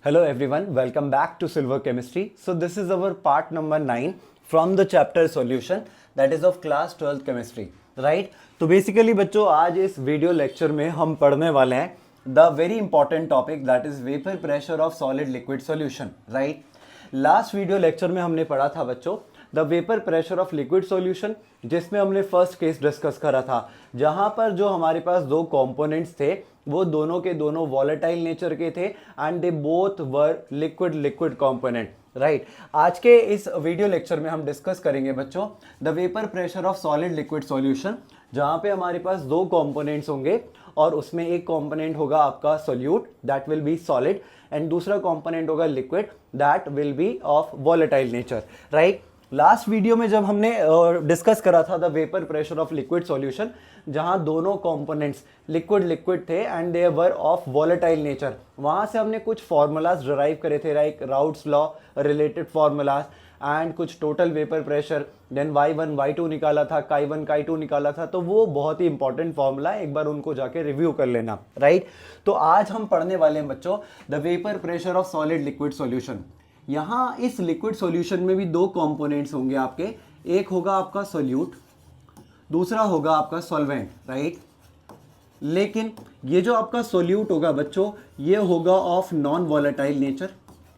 Hello everyone, welcome back to Silver Chemistry. So this is our part number 9 from the chapter solution that is of class 12th chemistry, right? तो basically बच्चों आज इस video lecture में हम पढ़ने वाले हैं the very important topic that is vapour pressure of solid liquid solution, right? Last video lecture में हमने पढ़ा था बच्चों the vapour pressure of liquid solution, जिसमें हमने फर्स्ट केस डिस्कस करा था जहां पर जो हमारे पास दो कंपोनेंट्स थे वो दोनों के दोनों वॉलेटाइल नेचर के थे and they both were liquid liquid component, right? आज के इस वीडियो लेक्चर में हम डिस्कस करेंगे बच्चों the vapour pressure of solid liquid solution, जहां पे हमारे पास दो कंपोनेंट्स होंगे और उसमें एक कंपोनेंट होगा आपका solute that will be solid and दूसरा कंपोनेंट होगा liquid that will be of volatile nature, right? Last video में जब हमने डिस्कस करा था the vapour pressure of liquid solution, जहां दोनों कंपोनेंट्स लिक्विड लिक्विड थे and they were of volatile nature, वहां से हमने कुछ फार्मूलाज डिराइव करे थे, like Raoult's law related formulas and कुछ total vapour pressure, then y1 y2 निकाला था, chi1 chi2 निकाला था। तो वो बहुत ही इंपॉर्टेंट फार्मूला है, एक बार उनको जाके रिव्यू कर लेना, राइट? तो आज हम पढ़ने वाले हैं बच्चों the vapour pressure of solid liquid solution. यहाँ इस लिक्विड सॉल्यूशन में भी दो कंपोनेंट्स होंगे आपके, एक होगा आपका सोल्यूट, दूसरा होगा आपका सॉल्वेंट, राइट? लेकिन ये जो आपका सोल्यूट होगा बच्चों ये होगा ऑफ नॉन वॉलेटाइल नेचर,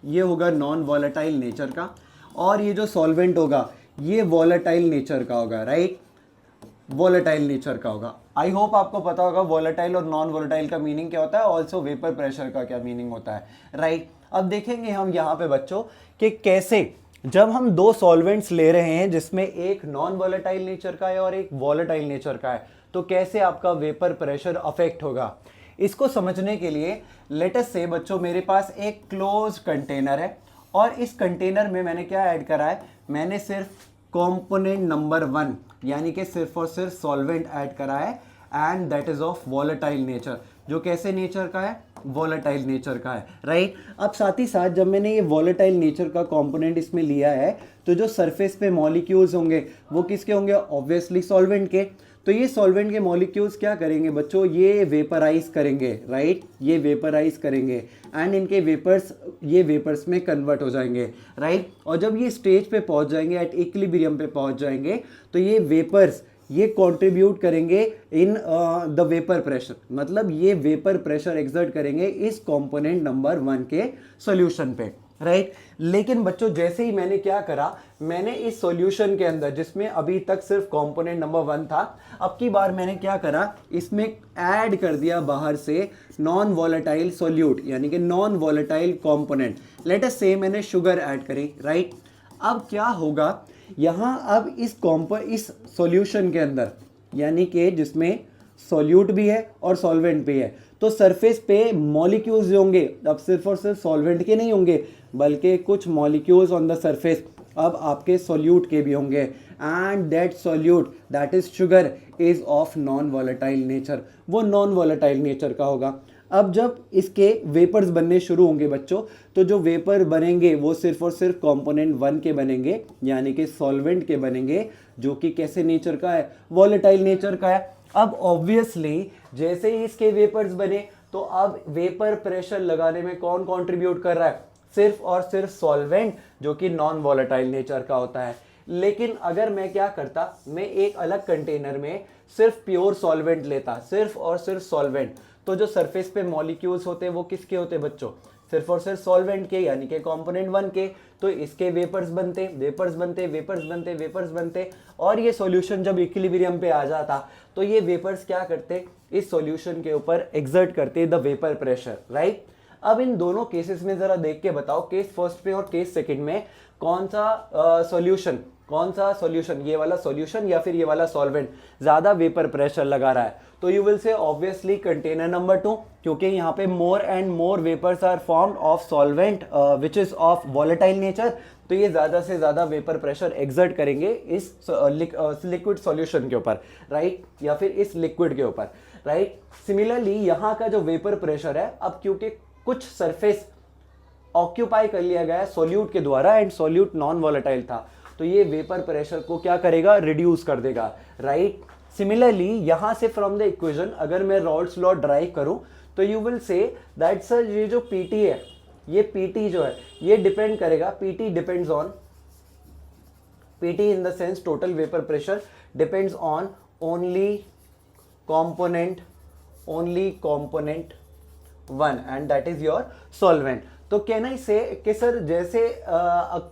ये होगा नॉन वॉलेटाइल नेचर का, और ये जो सॉल्वेंट होगा ये वॉलेटाइल नेचर का होगा, राइट? वॉलेटाइल नेचर का होगा। आई होप आपको पता होगा वॉलेटाइल और नॉन वॉलेटाइल का मीनिंग क्या होता है, ऑल्सो वेपर प्रेशर का क्या मीनिंग होता है, राइट? अब देखेंगे हम यहाँ पे बच्चों कि कैसे जब हम दो सॉल्वेंट्स ले रहे हैं जिसमें एक नॉन वॉलेटाइल नेचर का है और एक वॉलेटाइल नेचर का है, तो कैसे आपका वेपर प्रेशर अफेक्ट होगा। इसको समझने के लिए लेट अस से बच्चों मेरे पास एक क्लोज कंटेनर है और इस कंटेनर में मैंने क्या ऐड करा है, मैंने सिर्फ कंपोनेंट नंबर 1 यानी कि सिर्फ और सिर्फ सॉल्वेंट ऐड करा है and that is of volatile nature, जो कैसे नेचर का है, वॉलेटाइल नेचर का है, राइट? अब साथ ही साथ जब मैंने ये वॉलेटाइल नेचर का कंपोनेंट इसमें लिया है तो जो सरफेस पे मॉलिक्यूल्स होंगे वो किसके होंगे, ऑब्वियसली सॉल्वेंट के। तो ये सॉल्वेंट के मॉलिक्यूल्स क्या करेंगे बच्चों, ये वेपराइज करेंगे, राइट? ये वेपराइज करेंगे एंड इनके वेपर्स ये वेपर्स में कन्वर्ट हो जाएंगे, राइट? और जब ये स्टेज पे पहुंच जाएंगे, एट इक्विलिब्रियम पे पहुंच जाएंगे, तो ये वेपर्स ये कंट्रीब्यूट करेंगे इन द वेपर प्रेशर, मतलब ये वेपर प्रेशर एक्सर्ट करेंगे इस कंपोनेंट नंबर 1 के सॉल्यूशन पे, राइट? लेकिन बच्चों जैसे ही मैंने क्या करा, मैंने इस सॉल्यूशन के अंदर जिसमें अभी तक सिर्फ कंपोनेंट नंबर 1 था, अब की बार मैंने क्या करा, इसमें ऐड कर दिया बाहर से नॉन वॉलेटाइल सोल्यूट यानी कि non volatile component. Let us से मैंने शुगर ऐड करी, राइट? अब क्या होगा यहाँ, अब इस सॉल्यूशन के अंदर यानी कि जिसमें सॉल्यूट भी है और सॉल्वेंट भी है, तो सरफेस पे मॉलिक्यूल्स जो होंगे अब सिर्फ और सिर्फ सॉल्वेंट के नहीं होंगे बल्कि कुछ मॉलिक्यूल्स ऑन द सरफेस अब आपके सॉल्यूट के भी होंगे and that solute that is sugar is of non volatile nature, वो नॉन वॉलेटाइल नेचर का होगा। अब जब इसके वेपर्स बनने शुरू होंगे बच्चों, तो जो वेपर बनेंगे वो सिर्फ और सिर्फ कंपोनेंट 1 के बनेंगे यानी कि सॉल्वेंट के बनेंगे, जो कि कैसे नेचर का है, वॉलेटाइल नेचर का है। अब ऑब्वियसली जैसे ही इसके वेपर्स बने तो अब वेपर प्रेशर लगाने में कौन कंट्रीब्यूट कर रहा है, सिर्फ और सिर्फ सॉल्वेंट जो कि नॉन वॉलेटाइल नेचर का होता है। लेकिन अगर मैं क्या करता, मैं एक अलग कंटेनर में सिर्फ प्योर सॉल्वेंट लेता, सिर्फ और सिर्फ सॉल्वेंट, तो जो सरफेस पे मॉलिक्यूल्स होते हैं वो किसके होते बच्चों, सिर्फ और सिर्फ सॉल्वेंट के यानी कि कंपोनेंट 1 के। तो इसके वेपर्स बनते वेपर्स बनते वेपर्स बनते वेपर्स बनते और ये सॉल्यूशन जब इक्विलिब्रियम पे आ जाता तो ये वेपर्स क्या करते, इस सॉल्यूशन के ऊपर एक्सर्ट करते द वेपर प्रेशर, राइट? अब इन दोनों केसेस में जरा देख के बताओ, केस फर्स्ट में और केस सेकंड में कौन सा सॉल्यूशन, ये वाला सॉल्यूशन या फिर ये वाला सॉल्वेंट ज्यादा वेपर प्रेशर लगा रहा है? तो you will say obviously container number 2, क्योंकि यहाँ पे more and more vapours are formed of solvent which is of volatile nature, तो ये ज्यादा से ज्यादा वेपर प्रेशर एक्सर्ट करेंगे इस लिक्विड सॉल्यूशन के ऊपर, राइट? या फिर इस लिक्विड के ऊपर, राइट? सिमिलरली यहाँ का जो वेपर प्रेशर है, अब क्योंकि कुछ सरफेस ऑक्यूपाई कर लिया गया है सोल्यूट के द्वारा एंड सोल्यूट नॉन वॉलेटाइल था, तो ये वेपर प्रेशर को क्या करेगा, रिड्यूस कर देगा, राइट? सिमिलरली यहां से फ्रॉम द इक्वेशन अगर मैं रॉल्स लॉ ड्राइव करूं तो you will say that sir ये जो पीटी है ये पीटी जो है ये डिपेंड करेगा, PT depends on, PT in the sense total vapour pressure depends on only component one, and that is your solvent. तो कैन आई से कि सर जैसे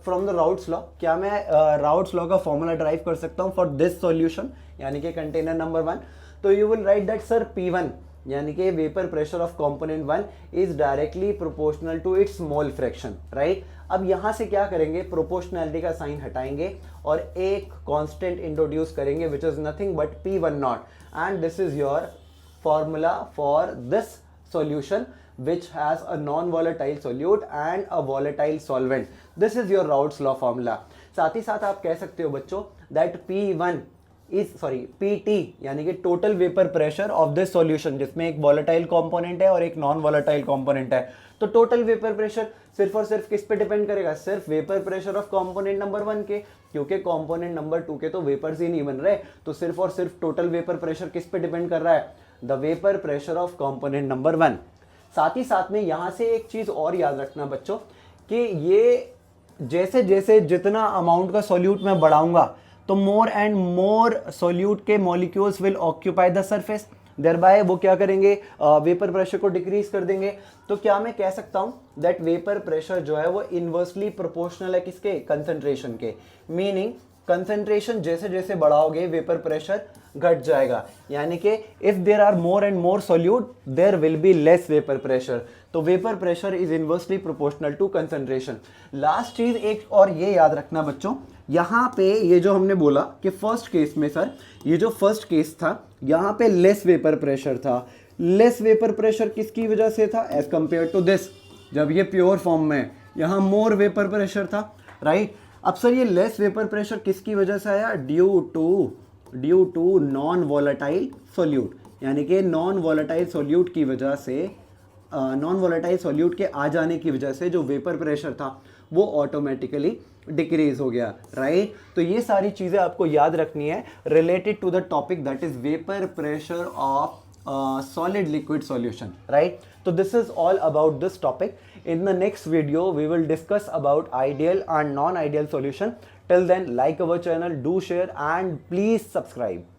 फ्रॉम द राउट्स लॉ, क्या मैं राउट्स लॉ का फॉर्मूला ड्राइव कर सकता हूँ फॉर दिस सॉल्यूशन, यानी कि कंटेनर नंबर 1? तो you will write that sir P1 यानी कि vapour pressure of component 1 is directly proportional to its mole fraction, right? अब यहां से क्या करेंगे, प्रोपोर्शनैलिटी का साइन हटाएंगे और एक कांस्टेंट इंट्रोड्यूस करेंगे which is nothing but P1 not, and this is your formula for this solution which has a non-volatile solute and a volatile solvent. This is your Raoult's law formula. साथ ही साथ आप कह सकते हो बच्चों that PT यानी कि total vapour pressure of this solution, जिसमें एक वॉलेटाइल कंपोनेंट है और एक नॉन वॉलेटाइल कंपोनेंट है, तो टोटल वेपर प्रेशर सिर्फ और सिर्फ किस पे डिपेंड करेगा, सिर्फ vapour pressure of component number 1 के, क्योंकि कंपोनेंट नंबर 2 के तो वेपर्स ही नहीं बन रहे, तो सिर्फ और सिर्फ टोटल वेपर प्रेशर किस पे डिपेंड कर रहा है, the vapour pressure of component number 1। साथ ही साथ में यहां से एक चीज और याद रखना बच्चों कि ये जैसे जैसे जितना अमाउंट का सॉल्यूट मैं बढ़ाऊंगा तो मोर एंड मोर सॉल्यूट के molecules will occupy the surface, thereby वो क्या करेंगे, वेपर प्रेशर को डिक्रीज कर देंगे। तो क्या मैं कह सकता हूं दैट वेपर प्रेशर जो है वो इनवर्सली प्रोपोर्शनल है किसके, कंसंट्रेशन के, मीनिंग कंसंट्रेशन जैसे जैसे बढ़ाओगे वेपर प्रेशर घट जाएगा, यानी कि if there are more and more solute there will be less vapour pressure, तो vapour pressure is inversely proportional to concentration. Last चीज एक और ये याद रखना बच्चों, यहाँ पे ये जो हमने बोला कि फर्स्ट केस में सर, ये जो फर्स्ट केस था यहाँ पे लेस वेपर प्रेशर था, लेस वेपर प्रेशर किसकी वजह से था एज कंपेयर टू दिस, जब ये प्योर फॉर्म में, यहाँ मोर वेपर प्रेशर था, राइट? अब सर ये लेस वेपर प्रेशर किसकी वजह से आया, due to non volatile solute, यानी कि नॉन वॉलेटाइल सोल्यूट की वजह से, नॉन वॉलेटाइल सोल्यूट के आ जाने की वजह से जो वेपर प्रेशर था वो ऑटोमेटिकली डिक्रीज हो गया, राइट? तो ये सारी चीज़ें आपको याद रखनी है related to the topic that is vapour pressure of solid liquid solution, right? So this is all about this topic. In the next video we will discuss about ideal and non-ideal solution. Till then, like our channel, do share and please subscribe.